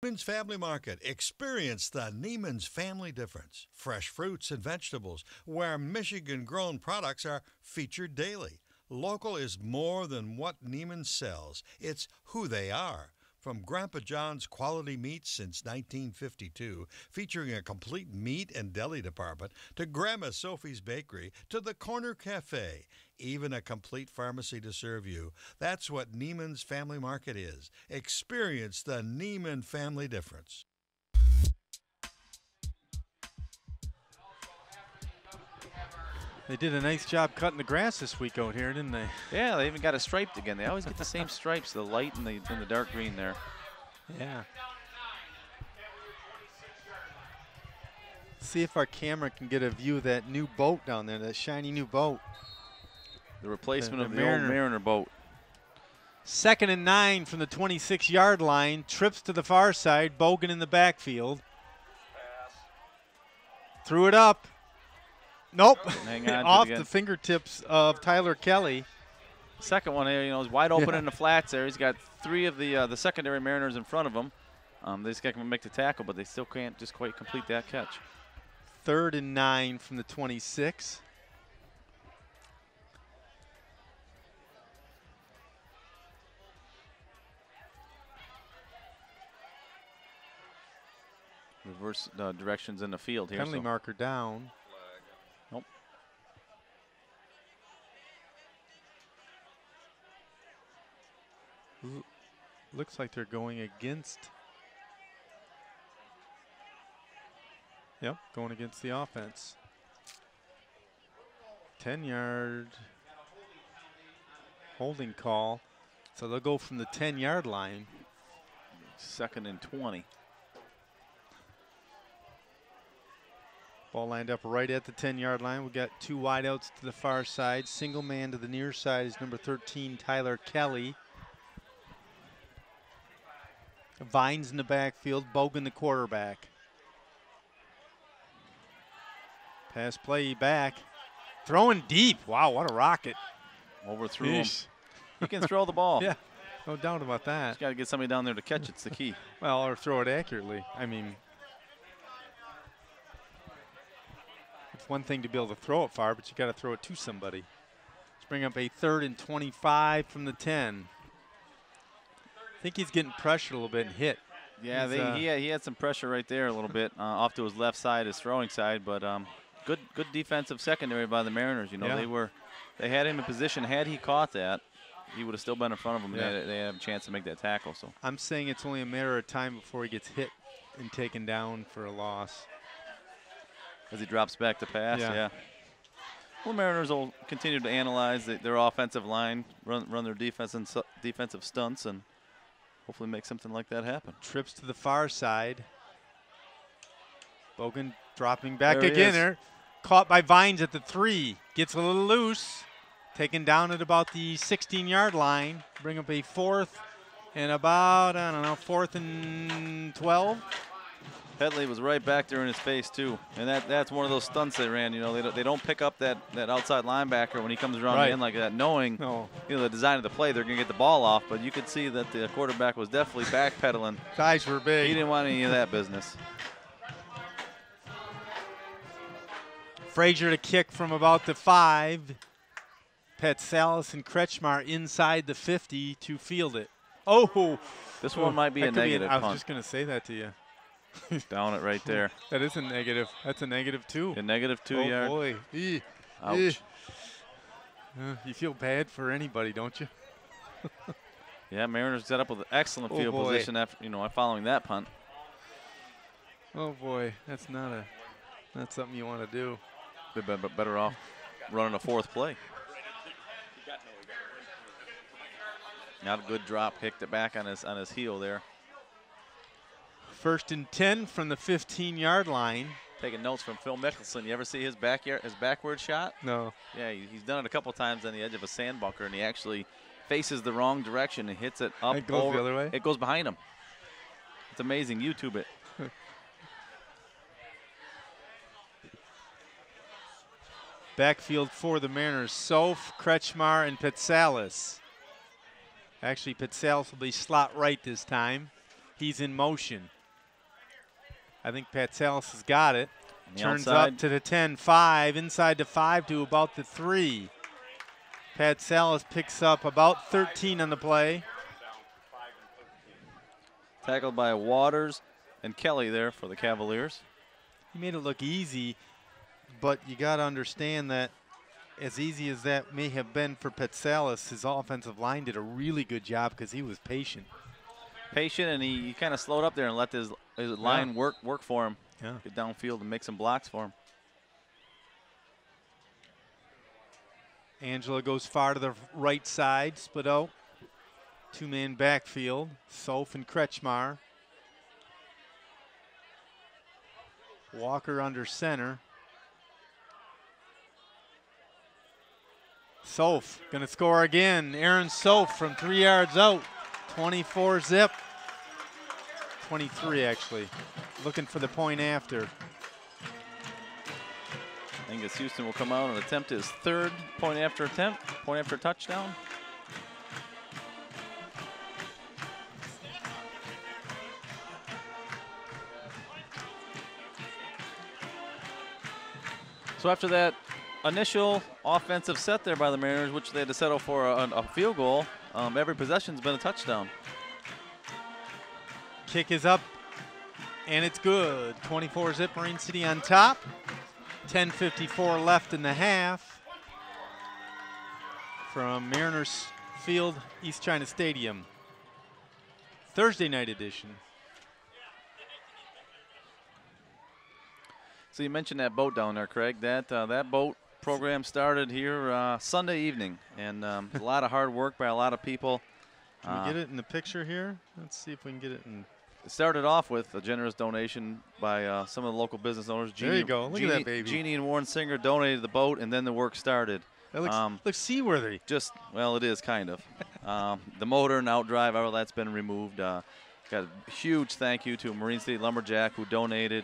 Neiman's Family Market. Experience the Neiman's family difference. Fresh fruits and vegetables, where Michigan grown products are featured daily. Local is more than what Neiman sells, it's who they are. From Grandpa John's quality meats since 1952, featuring a complete meat and deli department, to Grandma Sophie's Bakery, to the Corner Cafe, even a complete pharmacy to serve you. That's what Neiman's Family Market is. Experience the Neiman family difference. They did a nice job cutting the grass this week out here, didn't they? Yeah, they even got it striped again. They always get the same stripes, the light and the dark green there. Yeah. See if our camera can get a view of that new boat down there, that shiny new boat. The replacement of the Mariner. old Mariner boat. 2nd and 9 from the 26-yard line. Trips to the far side. Bogan in the backfield. Threw it up. Nope. Hang on Off to the fingertips of Tyler Kelly. Second one there, is wide open in the flats there. He's got three of the secondary Mariners in front of him. They just got to make the tackle, but they still can't just quite complete that catch. 3rd and 9 from the 26. Reverse directions in the field here. Penalty marker down. Nope. Looks like they're going against. Yep, going against the offense. 10-yard holding call. So they'll go from the 10-yard line. 2nd and 20. Ball lined up right at the 10-yard line. We've got two wideouts to the far side. Single man to the near side is number 13, Tyler Kelly. Vines in the backfield, Bogan the quarterback. Pass play back. Throwing deep. Wow, what a rocket. Overthrew him. He can throw the ball. Yeah, no doubt about that. Just got to get somebody down there to catch it. It's the key. Well, or throw it accurately. I mean, it's one thing to be able to throw it far, but you got to throw it to somebody. Let's bring up a 3rd and 25 from the 10. I think he's getting pressured a little bit and hit. Yeah, he had some pressure right there a little bit off to his left side, his throwing side, but good defensive secondary by the Mariners. They had him in position. Had he caught that, he would have still been in front of him. Yeah. They have a chance to make that tackle. So I'm saying it's only a matter of time before he gets hit and taken down for a loss. as he drops back to pass, yeah. Well, Mariners will continue to analyze their offensive line, run their defensive stunts, and hopefully make something like that happen. Trips to the far side. Bogan dropping back again there. Caught by Vines at the 3. Gets a little loose. Taken down at about the 16-yard line. Bring up a 4th and about, 4th and 12. Headley was right back there in his face too, and that's one of those stunts they ran. They don't pick up that outside linebacker when he comes around the end like that, knowing the design of the play, they're gonna get the ball off. But you could see that the quarterback was definitely backpedaling. Thighs were big. He didn't want any of that business. Frazier to kick from about the 5. Petsalis and Kretschmar inside the 50 to field it. Oh, this one might be a negative punt. I was just gonna say that to you. Down it right there. That is a negative. That's a -2. A -2 yard. Oh, boy. Ouch. You feel bad for anybody, don't you? Yeah, Mariners set up with an excellent field position after, following that punt. Oh, boy. That's not something you want to do. They'd be better off running a 4th play. Not a good drop. Kicked it back on his heel there. 1st and 10 from the 15-yard line. Taking notes from Phil Mickelson. You ever see his backward shot? No. Yeah, he's done it a couple times on the edge of a sand bunker, and he actually faces the wrong direction and hits it up. It goes the other way? It goes behind him. It's amazing. YouTube it. Backfield for the Mariners. Soph, Kretschmar, and Petsalis. Actually, Petsalis will be slot right this time. he's in motion. I think Patsalis has got it. Turns outside. up to the 10-5, inside to 5 to about the 3. Patsalis picks up about 13 on the play. Tackled by Waters and Kelly there for the Cavaliers. He made it look easy, but you got to understand that as easy as that may have been for Patsalis, his offensive line did a really good job because he was patient. Patient, and he kind of slowed up there and let his line work for him. Yeah. Get downfield and make some blocks for him. Angela goes far to the right side, split out. Two-man backfield, Soph and Kretschmar. Walker under center. Soph gonna score again. Aaron Soph from 3 yards out. 24 zip. 23 actually. Looking for the point after. Angus Houston will come out and attempt his third point after touchdown. So after that initial offensive set there by the Mariners, which they had to settle for a field goal, every possession's been a touchdown. Kick is up, and it's good. 24 zip, Marine City on top. 10:54 left in the half from Mariners Field, East China Stadium. Thursday night edition. So you mentioned that boat down there, Craig. That boat program started here Sunday evening, and a lot of hard work by a lot of people. Can we get it in the picture here? Let's see if we can get it in. It started off with a generous donation by some of the local business owners. There you go. Look at that baby. Jeannie and Warren Singer donated the boat, and then the work started. That looks seaworthy. Well, it is kind of. The motor and outdrive, all that's been removed. Got a huge thank you to Marine City Lumberjack, who donated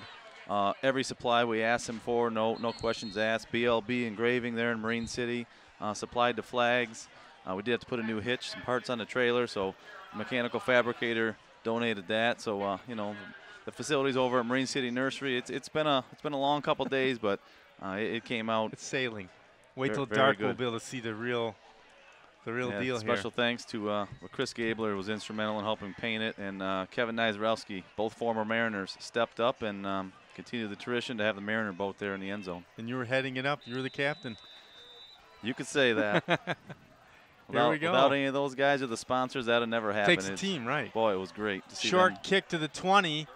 every supply we asked him for, no questions asked. BLB engraving there in Marine City, supplied the flags. We did have to put a new hitch, some parts on the trailer, so a mechanical fabricator donated that. So the facilities over at Marine City Nursery. It's been a long couple days, but it came out. It's sailing. Wait till very dark, good. we'll be able to see the real deal here. Special thanks to Chris Gabler, was instrumental in helping paint it, and Kevin Nizarowski, both former Mariners, stepped up and continued the tradition to have the Mariner boat there in the end zone. And you were heading it up. You were the captain. You could say that. There we go. Without any of those guys or the sponsors, that would never happen. Takes a team, right? Boy, it was great to see Short them. kick to the 20.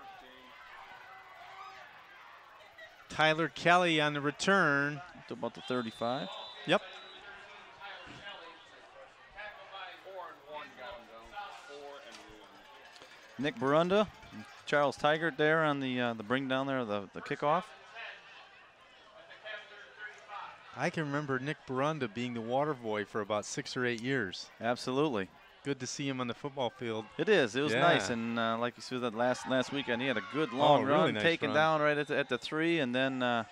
Tyler Kelly on the return. To about the 35. Yep. Nick Barunda, Charles Tigert there on the bring down there, the kickoff. I can remember Nick Barunda being the water boy for about 6 or 8 years. Absolutely. Good to see him on the football field. It is. It was nice, and like you saw that last weekend, he had a good long run, really nice taken run. down right at the 3, and then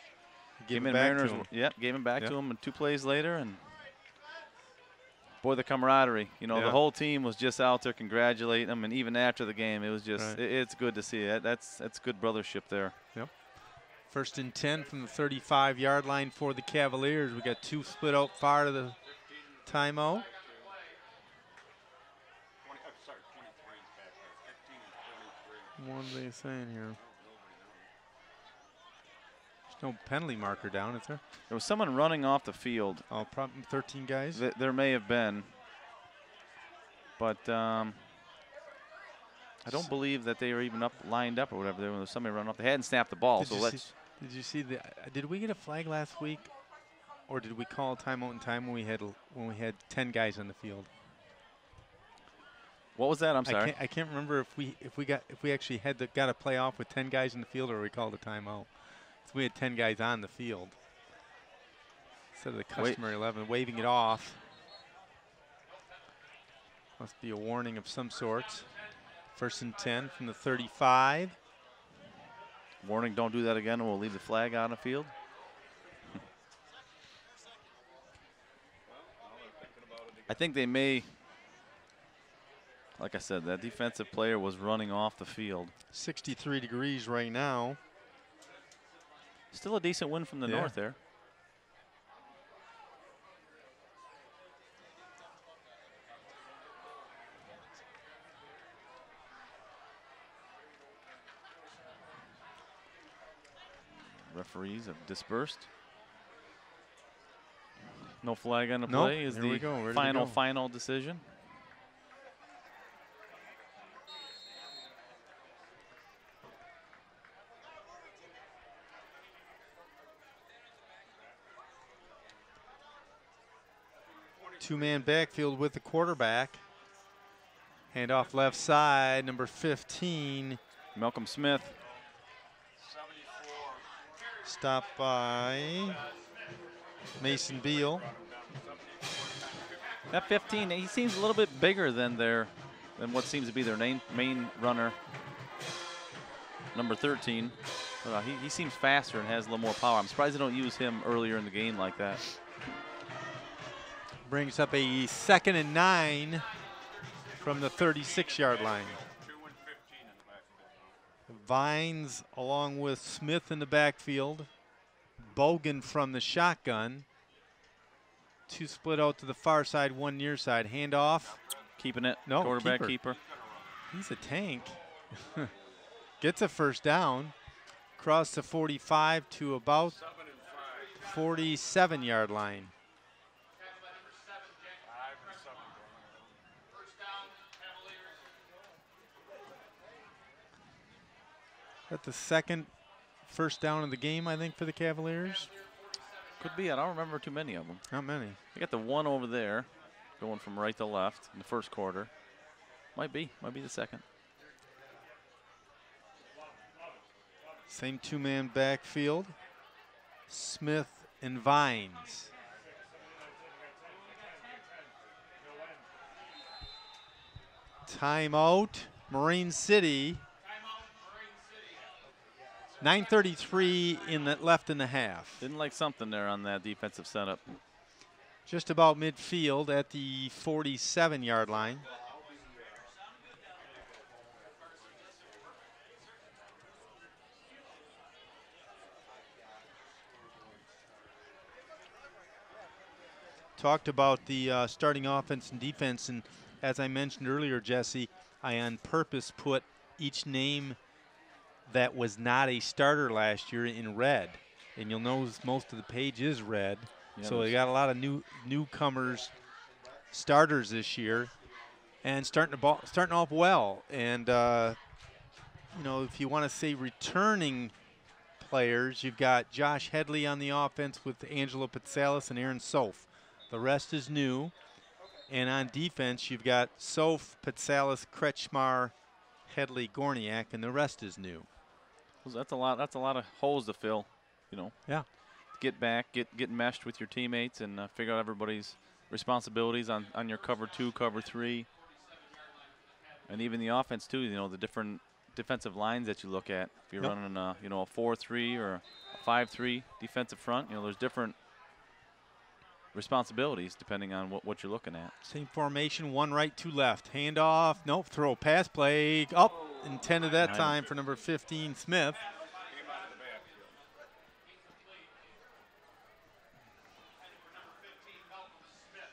Gave him back to him. Yep, gave him back to him 2 plays later, and boy, the camaraderie. The whole team was just out there congratulating him, and even after the game, it was just it's good to see it. That's good brothership there. Yep. 1st and 10 from the 35-yard line for the Cavaliers. We got 2 split out far to the timeout. What are they saying here? There's no penalty marker down, is there? There was someone running off the field. Oh, probably 13 guys? There may have been. But I don't believe that they were even lined up or whatever. There was somebody running off. They hadn't snapped the ball. Did you see the? Did we get a flag last week, or did we call a timeout in time when we had 10 guys on the field? What was that? I'm sorry. I can't remember if we actually got a playoff with 10 guys in the field, or we called a timeout. So we had 10 guys on the field instead of the customary 11, waving it off. Must be a warning of some sorts. 1st and 10 from the 35. Warning, don't do that again, and we'll leave the flag out on the field. I think they may Like I said, that defensive player was running off the field. 63 degrees right now. Still a decent win from the north there. Referees have dispersed. No flag on the play is the final decision. Two-man backfield with the quarterback. Handoff left side, number 15. Malcolm Smith. Stopped by Mason Beal. That 15, he seems a little bit bigger than what seems to be their main runner, number 13. He seems faster and has a little more power. I'm surprised they don't use him earlier in the game like that. Brings up a 2nd and 9 from the 36-yard line. Vines along with Smith in the backfield. Bogan from the shotgun. Two split out to the far side, one near side. Handoff. Keeping it. No, quarterback keeper. He's a tank. Gets a first down. Across the 45 to about 47-yard line. At the second first down of the game, I think, for the Cavaliers. Could be. I don't remember too many of them. Not many. They got the one over there, going from right to left in the first quarter. Might be the second. Same two-man backfield. Smith and Vines. Timeout, Marine City. 9:33 left in the half. Didn't like something there on that defensive setup. Just about midfield at the 47-yard line. Talked about the starting offense and defense, and as I mentioned earlier, Jesse, I on purpose put each name that was not a starter last year in red, and you'll notice most of the page is red. Yeah, so they got a lot of newcomers, starters this year, and starting off well. And you know, if you want to say returning players, you've got Josh Headley on the offense with Angelo Pitsalis and Aaron Soph. The rest is new. And on defense, you've got Soph, Pitsalis, Kretschmar, Headley, Gorniak, and the rest is new. Well, that's a lot of holes to fill, you know. Yeah. Get back, get meshed with your teammates, and figure out everybody's responsibilities on your cover 2, cover 3, and even the offense too. You know, the different defensive lines that you look at. If you're running a 4-3 or a 5-3 defensive front, you know, there's different responsibilities depending on what you're looking at. Same formation, one right, two left. Handoff, nope, throw, pass play, up, intended that time for number 15, Smith.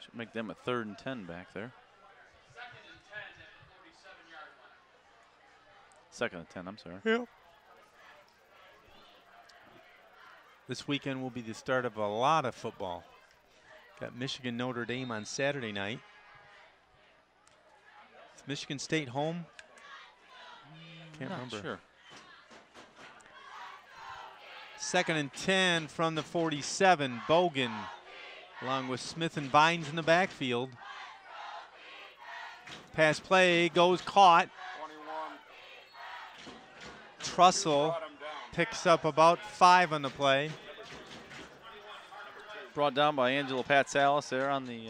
Should make them a 3rd and 10 back there. 2nd and 10, I'm sorry. Yep. This weekend will be the start of a lot of football. Got Michigan Notre Dame on Saturday night. Is Michigan State home? Can't remember. Sure. 2nd and 10 from the 47. Bogan, along with Smith and Vines in the backfield. Pass play goes caught. 21. Trussell picks up about 5 on the play. Brought down by Angelo Patsalis there on the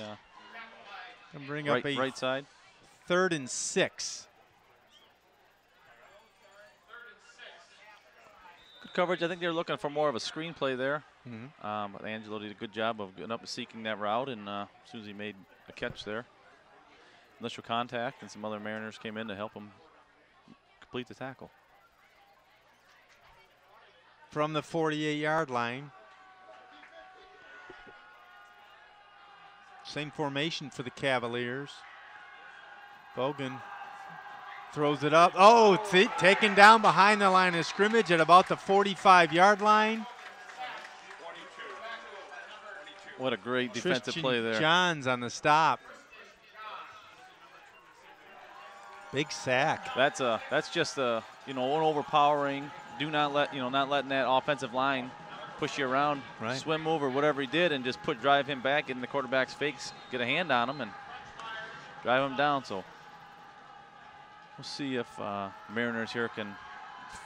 right side. 3rd and 6. Good coverage. I think they were looking for more of a screenplay there. But Angelo did a good job of getting up and seeking that route, and as soon as he made a catch there. initial contact, and some other Mariners came in to help him complete the tackle. From the 48-yard line. Same formation for the Cavaliers. Bogan throws it up. Oh, taken down behind the line of scrimmage at about the 45-yard line. What a great defensive play there. Johns on the stop. Big sack. That's just an overpowering. Do not let not letting that offensive line push you around, right. Swim move or whatever he did, and just drive him back, get in the quarterback's fakes, get a hand on him, and drive him down. So we'll see if Mariners here can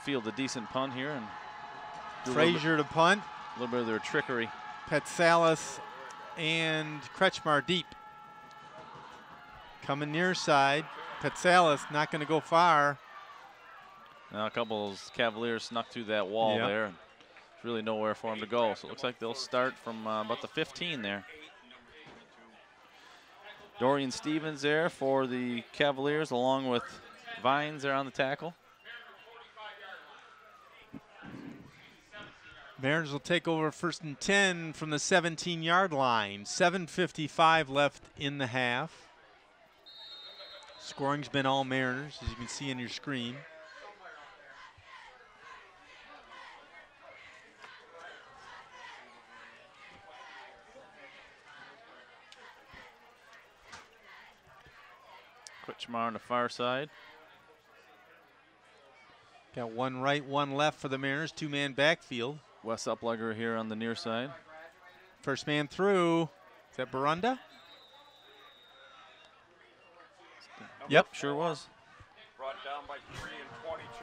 field a decent punt here and Frazier to punt. A little bit of their trickery. Petsalis and Kretschmar deep. Coming near side. Petsalis not going to go far. Now a couple of those Cavaliers snuck through that wall there. And there's really nowhere for them to go. So it looks like they'll start from about the 15 there. Dorian Stevens there for the Cavaliers, along with Vines there on the tackle. Mariners will take over 1st and 10 from the 17-yard line. 7:55 left in the half. Scoring's been all Mariners, as you can see on your screen. Kretschmar on the far side. Got one right, one left for the Mariners. Two-man backfield. Wes Uplegger here on the near side. First man through. Is that Barunda? Yep, sure was. Brought down by 3 and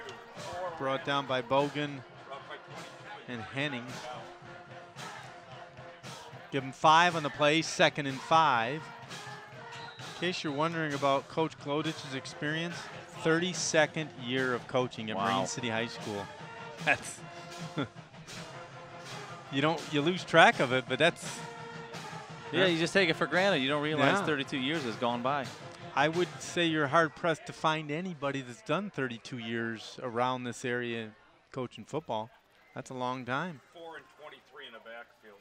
22. Brought down by Bogan and Henning. Give him 5 on the play, 2nd and 5. In case you're wondering about Coach Glodich's experience, 32nd year of coaching at Marine City High School. That's you lose track of it, but that's you just take it for granted. You don't realize 32 years has gone by. I would say you're hard pressed to find anybody that's done 32 years around this area coaching football. That's a long time. 4 and 23 in the backfield.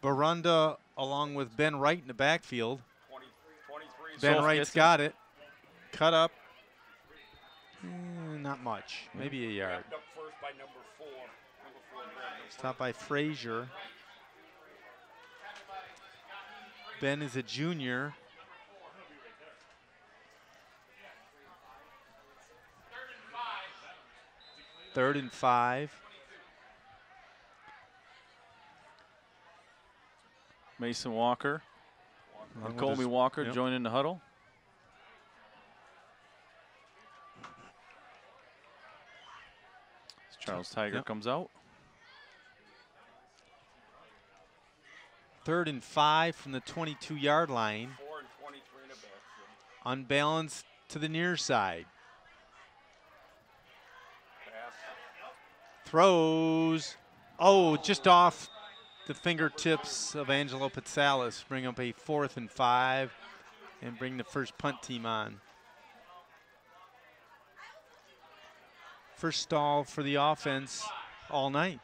Barunda along with Ben Wright in the backfield. 23. Ben Wright's got it. Cut up. Not much. Maybe a yard. Up first by number 4. Stopped by Frazier. Ben is a junior. Third and 5. Mason Walker. Colby Walker joining the huddle. Charles Tiger comes out. 3rd and 5 from the 22-yard line. 4 and 23 in the backfield. Unbalanced to the near side. Throws. Oh, just off the fingertips of Angelo Petsalis. Bring up a 4th and 5 and bring the first punt team on. First stall for the offense all night.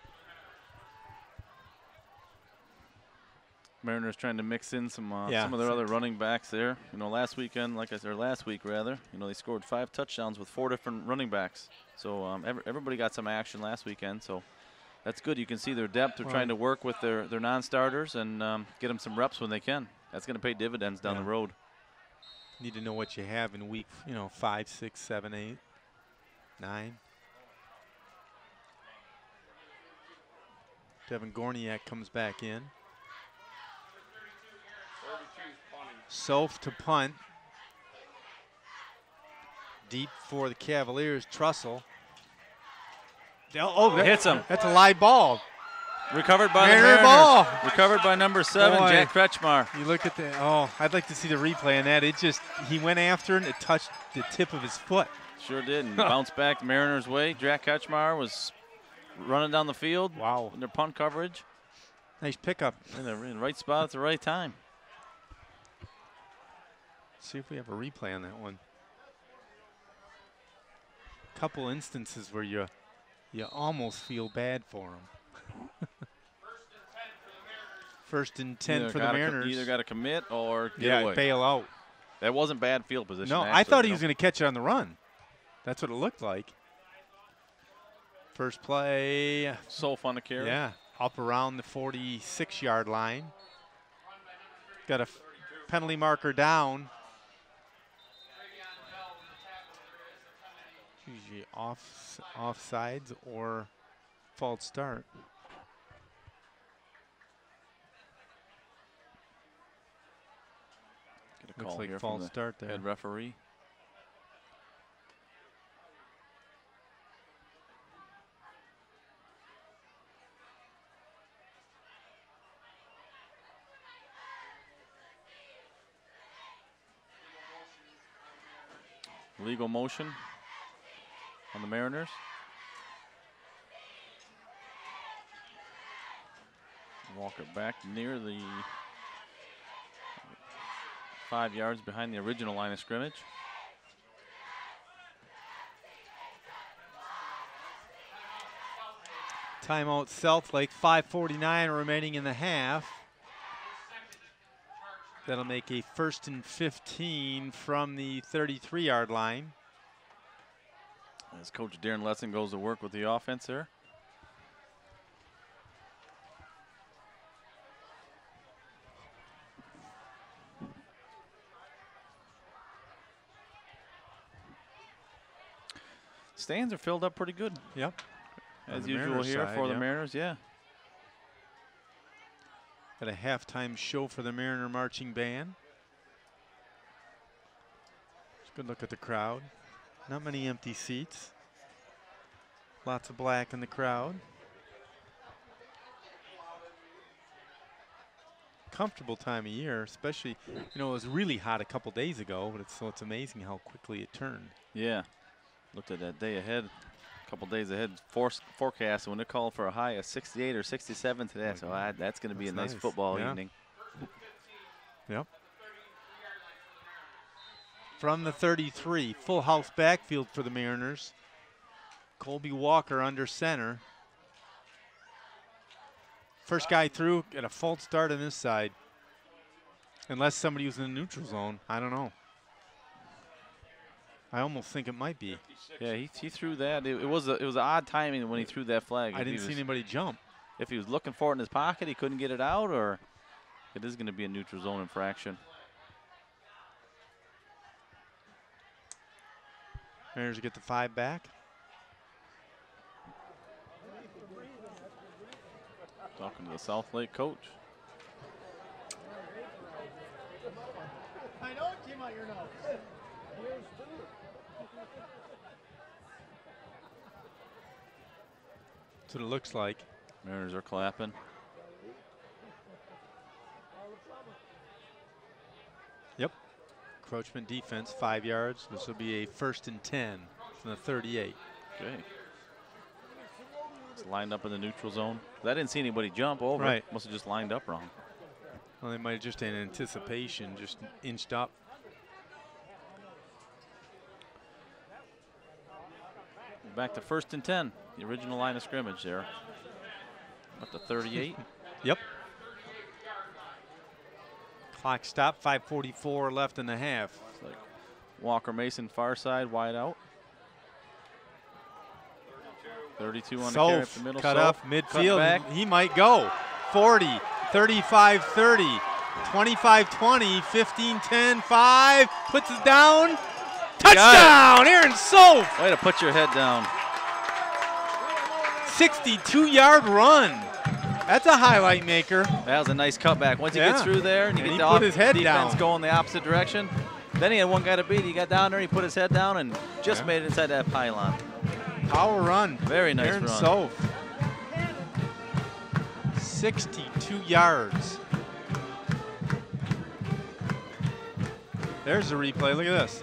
Mariners trying to mix in some of their other running backs there. Last weekend, last week rather, they scored 5 touchdowns with 4 different running backs. So everybody got some action last weekend. So that's good. You can see their depth. They're trying to work with their non-starters and get them some reps when they can. That's going to pay dividends down the road. Need to know what you have in week, 5, 6, 7, 8, 9. Devin Gorniak comes back in. Soph to punt. Deep for the Cavaliers. Trussell. Oh, that hits him. That's a live ball. Recovered by Mariner the Mariners. ball. Recovered by number 7, Boy. Jack Kretschmar. You look at the, I'd like to see the replay on that. He went after it and it touched the tip of his foot. Sure did, and bounced back the Mariners' way. Jack Kretschmar was running down the field. Wow. In their punt coverage. Nice pickup. In the right spot at the right time. See if we have a replay on that one. Couple instances where you almost feel bad for them. First and 10 for the Mariners. Either got to commit or get away. Bail out. That wasn't bad field position. No, actually, I thought he was going to catch it on the run. That's what it looked like. First play. So fun to carry. Yeah, up around the 46-yard line. Got a penalty marker down. Usually offsides or false start. Get a call Looks like here false from the start there. Head referee. Legal motion on the Mariners. Walker back near the 5 yards behind the original line of scrimmage. Timeout South Lake, 5:49 remaining in the half. That'll make a 1st and 15 from the 33-yard line. As Coach Darren Lesson goes to work with the offense there. Stands are filled up pretty good. Yep. As usual here for the Mariners, yeah. Got a halftime show for the Mariner Marching Band. Just a good look at the crowd. Not many empty seats. Lots of black in the crowd. Comfortable time of year, especially, you know, it was really hot a couple days ago, but so it's amazing how quickly it turned. Yeah. Looked at that day ahead, a couple days ahead forecast, when they called for a high of 68 or 67 today. So that's going to be a nice football evening. Yep. From the 33, full house backfield for the Mariners. Colby Walker under center. First guy through, get a false start on this side. Unless somebody was in the neutral zone, I don't know. I almost think it might be. Yeah, he threw that. It was odd timing when he threw that flag. I didn't see anybody jump. If he was looking for it in his pocket, he couldn't get it out, or it is going to be a neutral zone infraction. Mariners get the 5 back. Talking to the South Lake coach. I know it came out your nose. That's what it looks like. Mariners are clapping. Yep. Encroachment defense, 5 yards. This will be a 1st and 10 from the 38. Okay. It's lined up in the neutral zone. I didn't see anybody jump over. Right. Must have just lined up wrong. Well, they might have just in anticipation, just inched up. Back to 1st and 10. The original line of scrimmage there. Up to 38. Yep. Clock stop, 5:44 left in the half. It's like Walker Mason far side, wide out. 32 on the carry up the middle. Cut up midfield. He might go. 40, 35, 30, 25, 20, 15, 10, 5. Puts it down. Touchdown, Aaron Soph. Way to put your head down. 62-yard run. That's a highlight maker. That was a nice cutback. Once he gets through there and you get the put his head defense down. going the opposite direction, then he had one guy to beat. He got down there, he put his head down, and just made it inside that pylon. Power run. Very nice Aaron run. Soph. 62 yards. There's the replay. Look at this.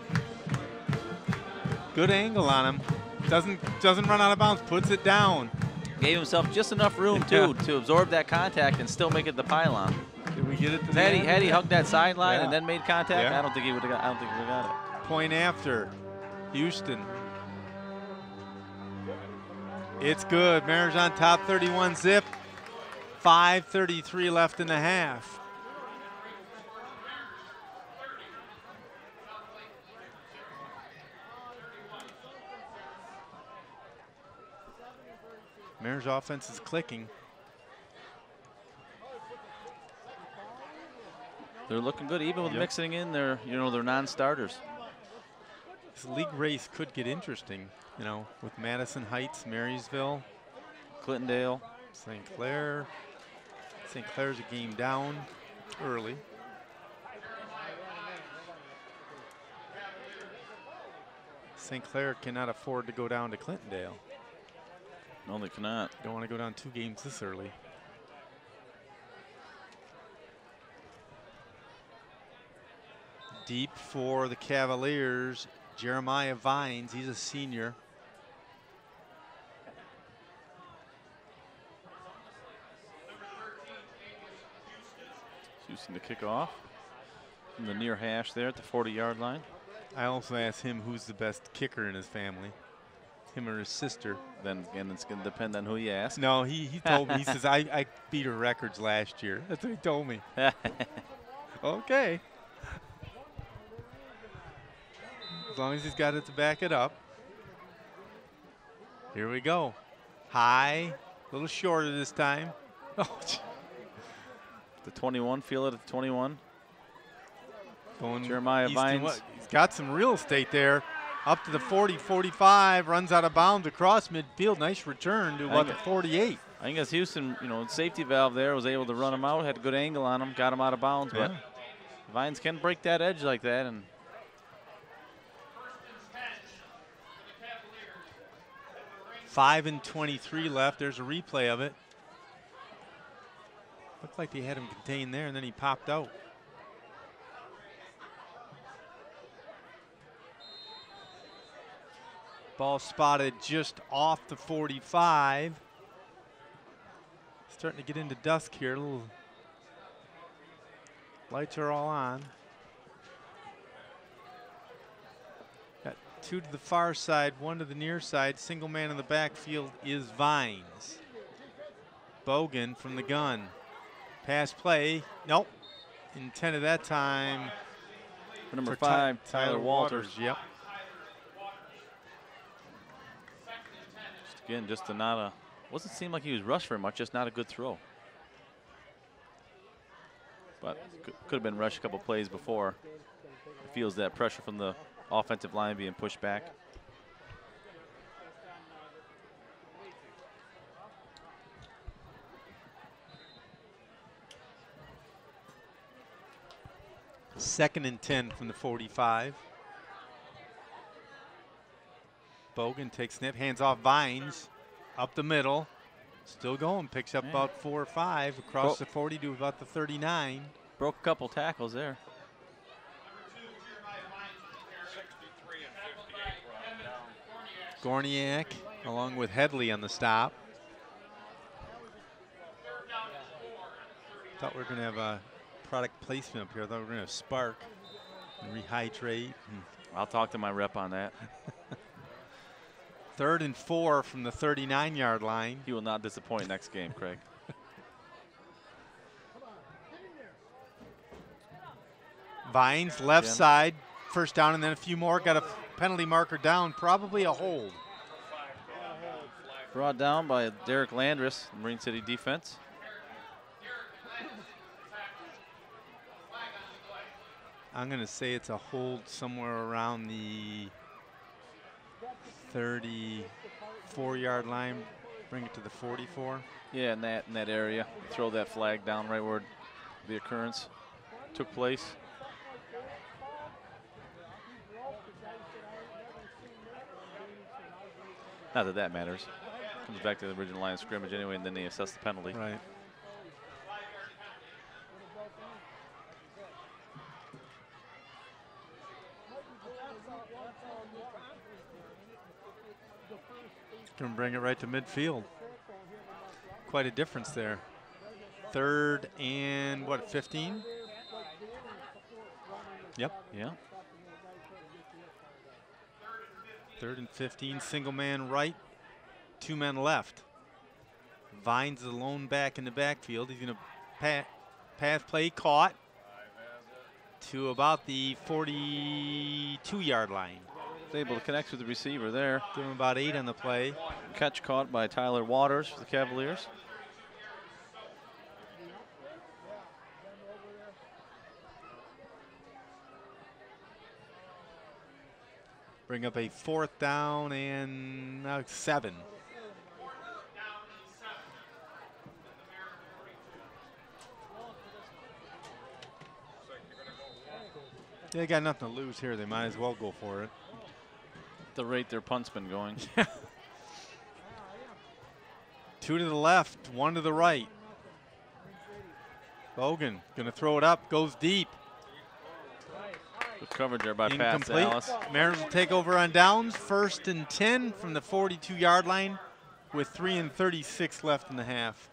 Good angle on him. Doesn't run out of bounds. Puts it down. Gave himself just enough room, too, to absorb that contact and still make it the pylon. Did we get it to the Had he, end? had he hugged that sideline and then made contact, Yeah. I don't think he would have got. I don't think he would have got it. Point after. Houston. It's good. Mariners on top, 31 zip. 5:33 left in the half. Mariners offense is clicking. They're looking good, even with mixing in their, their non-starters. This league race could get interesting, with Madison Heights, Marysville, Clintondale, St. Clair. St. Clair's a game down early. St. Clair cannot afford to go down to Clintondale. No, they cannot. Don't want to go down 2 games this early. Deep for the Cavaliers, Jeremiah Vines. He's a senior. Houston to kick off from the near hash there at the 40-yard line. I also asked him who's the best kicker in his family, him or his sister. Then again, it's going to depend on who you ask. No, he told me, he says, I beat her records last year. That's what he told me. Okay. As long as he's got it to back it up. Here we go. High, a little shorter this time. Oh, the 21, feel it at the 21. Going Jeremiah Vines. He's got some real estate there. Up to the 40, 45, runs out of bounds across midfield. Nice return to about the 48. I think as Houston, safety valve there, was able to run him out, had a good angle on him, got him out of bounds. Yeah. But Vines can break that edge like that. And 5:23 left. There's a replay of it. Looked like they had him contained there, and then he popped out. Ball spotted just off the 45. Starting to get into dusk here. A little lights are all on. Got 2 to the far side, 1 to the near side. Single man in the backfield is Vines. Bogan from the gun. Pass play. Nope. Intended that time. For number 5, Tyler Walters. Yep. Again, just wasn't seem like he was rushed very much, just not a good throw. But could have been rushed a couple plays before. It feels that pressure from the offensive line being pushed back. Second and 10 from the 45. Bogan takes snap, hands off Vines, up the middle, still going, picks up about 4 or 5 across the 40 to about the 39. Broke a couple tackles there. Gorniak along with Headley on the stop. Thought we were going to have a product placement up here. I thought we were going to have Spark and Rehydrate. I'll talk to my rep on that. 3rd and 4 from the 39-yard line. He will not disappoint next game, Craig. Vines, left side, first down, and then a few more. Got a penalty marker down, probably a hold. Brought down by Derek Landris, Marine City defense. I'm going to say it's a hold somewhere around the 34-yard line. Bring it to the 44. Yeah, in that area. Throw that flag down right where the occurrence took place. Not that that matters. Comes back to the original line of scrimmage anyway, and then they assess the penalty. Right. Can bring it right to midfield. Quite a difference there. 3rd and what, 15? Yep. Yeah. 3rd and 15, single man right, 2 men left. Vines the lone back in the backfield. He's going to pass play, caught to about the 42-yard line. Was able to connect with the receiver there. Give him about 8 on the play. Catch caught by Tyler Waters for the Cavaliers. Bring up a 4th down and 7. They got nothing to lose here. They might as well go for it. The rate their punt's been going. 2 to the left, 1 to the right. Bogan gonna throw it up, goes deep. Good coverage there by Pat Incomplete. Dallas. Mariners will take over on downs, 1st and 10 from the 42-yard line with 3:36 left in the half.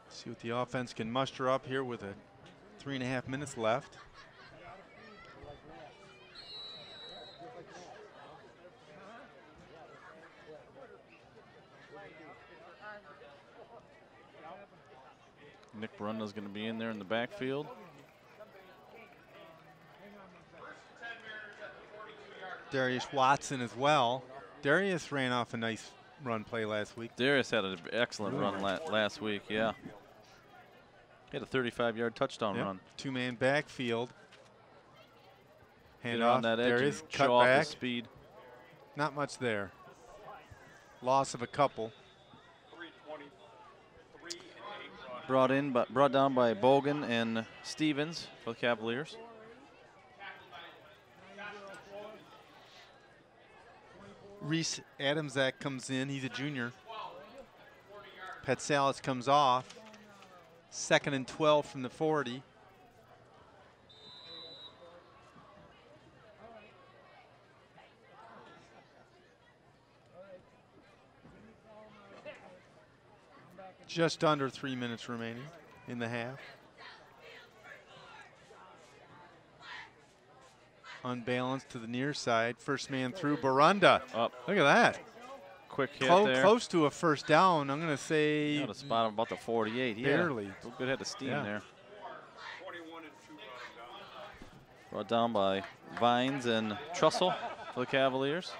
See what the offense can muster up here with 3.5 minutes left. Nick Barunda's going to be in there in the backfield. Darius Watson as well. Darius ran off a nice run play last week. Darius had an excellent run last week, yeah. He had a 35-yard touchdown run. 2-man backfield. Hand Get off, on that edge Darius, and cut show off back. his speed. Not much there. Loss of a couple. 3:23 and 8 runs. Brought down by Bogan and Stevens for the Cavaliers. Reese Adamzak comes in. He's a junior. Petsalis comes off. 2nd and 12 from the 40. Just under 3 minutes remaining in the half. Unbalanced to the near side. First man through, Barunda. Up. Look at that. Quick hit there. Close to a 1st down. I'm going to say Got a spot of about the 48. He barely. Had a good head of steam there. 21 and 2 runs. Brought down by Vines and Trussell for the Cavaliers.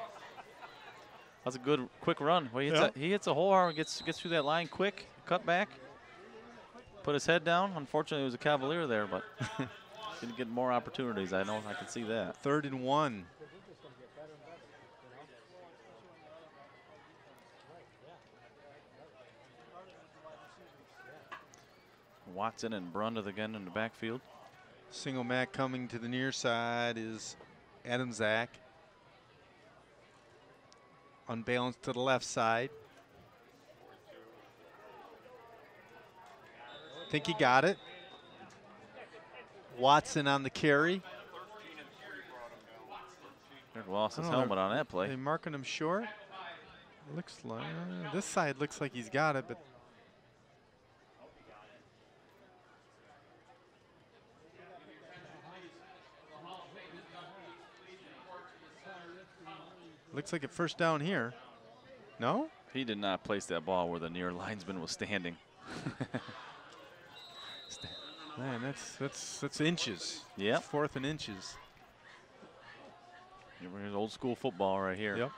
That's a good quick run. Well, he hits a hole arm and gets through that line quick, cut back, put his head down. Unfortunately, it was a Cavalier there, but didn't get more opportunities. I know, I can see that. 3rd and 1. Watson and Brunda again in the backfield. Single Mac coming to the near side is Adamzak. Unbalanced to the left side. Think he got it. Watson on the carry. Lost his helmet on that play. Are they marking him short? Looks like this side looks like he's got it, but looks like a 1st down here. No? He did not place that ball where the near linesman was standing. Man, that's inches. Yep. 4th and inches. Here's old school football right here. Yep.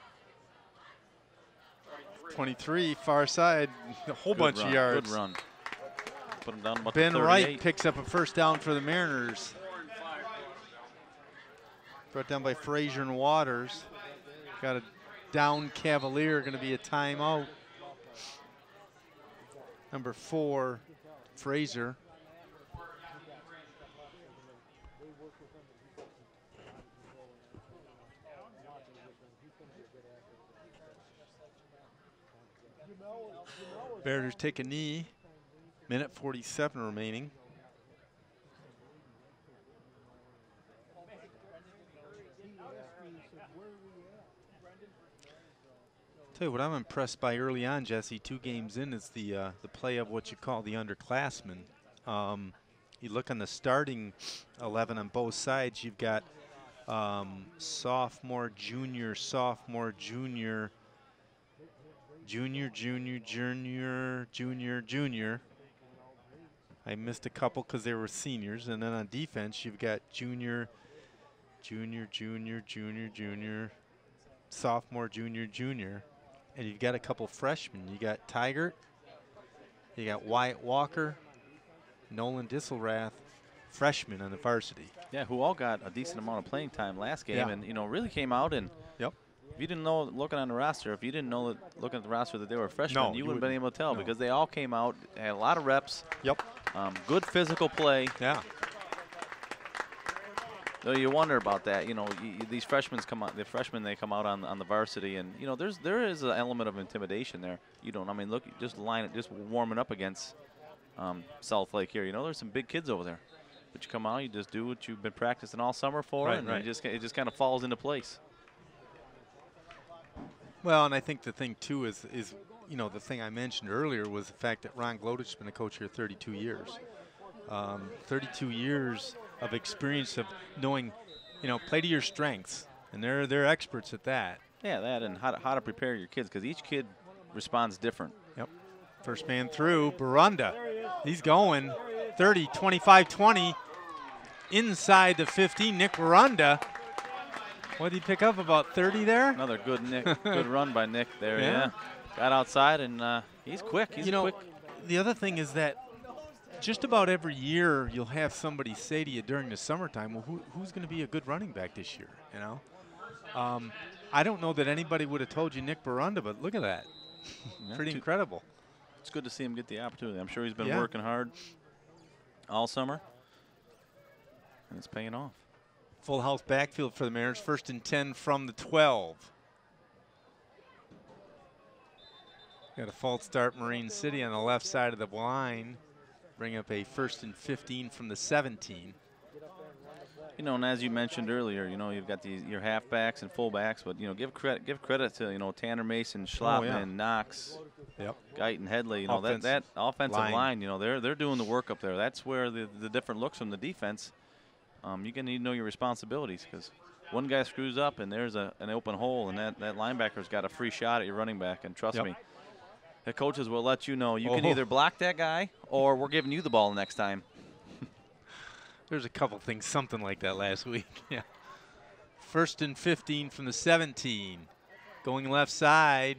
23, far side, a whole bunch of yards. Good run. Put him down about Ben the 38. Wright picks up a 1st down for the Mariners. Brought down by Frazier and Waters. Got a down Cavalier, going to be a timeout. Number 4, Frazier. Bears take a knee. Minute 47 remaining. Tell you what I'm impressed by early on, Jesse, 2 games in, is the play of what you call the underclassmen. You look on the starting 11 on both sides, you've got sophomore, junior, sophomore, junior, junior, junior, junior, junior, junior. I missed a couple because they were seniors. And then on defense, you've got junior, junior, junior, junior, junior, sophomore, junior, junior. And you've got a couple freshmen. You got Tigert, you got Wyatt Walker, Nolan Disselrath, freshmen on the varsity. Yeah, who all got a decent amount of playing time last game, and really came out and. Yep. If you didn't know looking on the roster, if you didn't know looking at the roster that they were freshmen, No, you wouldn't have been able to tell no. because they all came out, had a lot of reps. Yep. Good physical play. Yeah. So you wonder about that. These freshmen come out. The freshmen, they come out on the varsity, and there is an element of intimidation there. Look, just warming up against South Lake here. There's some big kids over there, but you come out, you just do what you've been practicing all summer for, Right, and right. it just kind of falls into place. Well, and I think the thing too is the thing I mentioned earlier was the fact that Ron Glodich has been a coach here 32 years. 32 years of experience of knowing, play to your strengths, and they're experts at that. Yeah, that and how to prepare your kids, because each kid responds different. Yep. First man through, Barunda. He's going 30, 25, 20. Inside the 15, Nick Barunda. What did he pick up, about 30 there? Another good good run by Nick there, yeah. Got outside, and he's quick. He's quick. The other thing is that just about every year you'll have somebody say to you during the summertime, well, who's going to be a good running back this year, I don't know that anybody would have told you Nick Barunda, but look at that. Yeah, Pretty incredible. It's good to see him get the opportunity. I'm sure he's been working hard all summer, and it's paying off. Full house backfield for the Mariners. 1st and 10 from the 12. Got a false start, Marine City on the left side of the line. Bring up a 1st and 15 from the 17. And as you mentioned earlier, you've got your halfbacks and fullbacks, but give credit to Tanner Mason, Schlappman, Knox, Guyton, Headley. That offensive line, they're doing the work up there. That's where the different looks from the defense. You're going to need to know your responsibilities, because one guy screws up and there's an open hole, and that linebacker's got a free shot at your running back. And trust me, the coaches will let you know you can either block that guy or we're giving you the ball the next time. There's a couple things, something like that last week. Yeah. 1st and 15 from the 17. Going left side.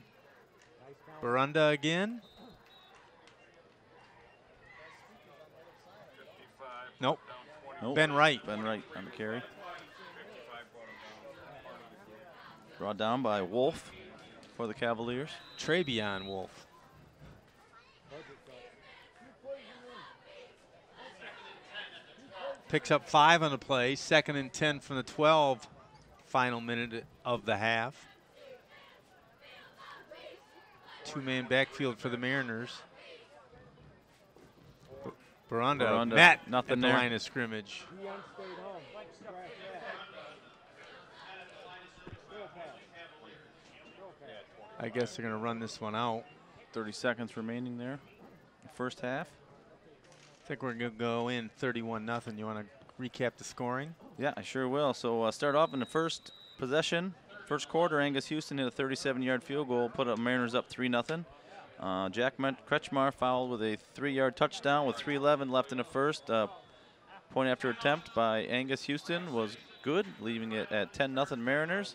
Barunda again. Nope. Ben Wright. Ben Wright on the carry. Brought down by Wolf for the Cavaliers. Travion Wolf. Picks up 5 on the play. 2nd and 10 from the 12. Final minute of the half. 2-man backfield for the Mariners. Barunda met nothing at the there. line of scrimmage. I guess they're going to run this one out. 30 seconds remaining there. First half. I think we're going to go in 31-0. You want to recap the scoring? Yeah, I sure will. So start off in the first possession. First quarter, Angus Houston hit a 37-yard field goal, put up Mariners up 3-0. Jack Kretschmar fouled with a 3-yard touchdown with 3:11 left in the first. Point after attempt by Angus Houston was good, leaving it at 10-0 Mariners.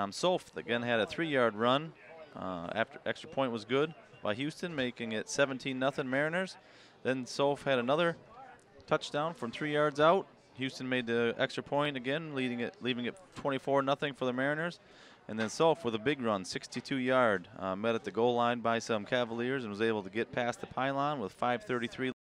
Soph again had a 3-yard run. After extra point was good by Houston, making it 17-0 Mariners. Then Soph had another touchdown from 3 yards out. Houston made the extra point again, leaving it 24-0 for the Mariners. And then Soph with a big run, 62-yard, met at the goal line by some Cavaliers and was able to get past the pylon with 5:33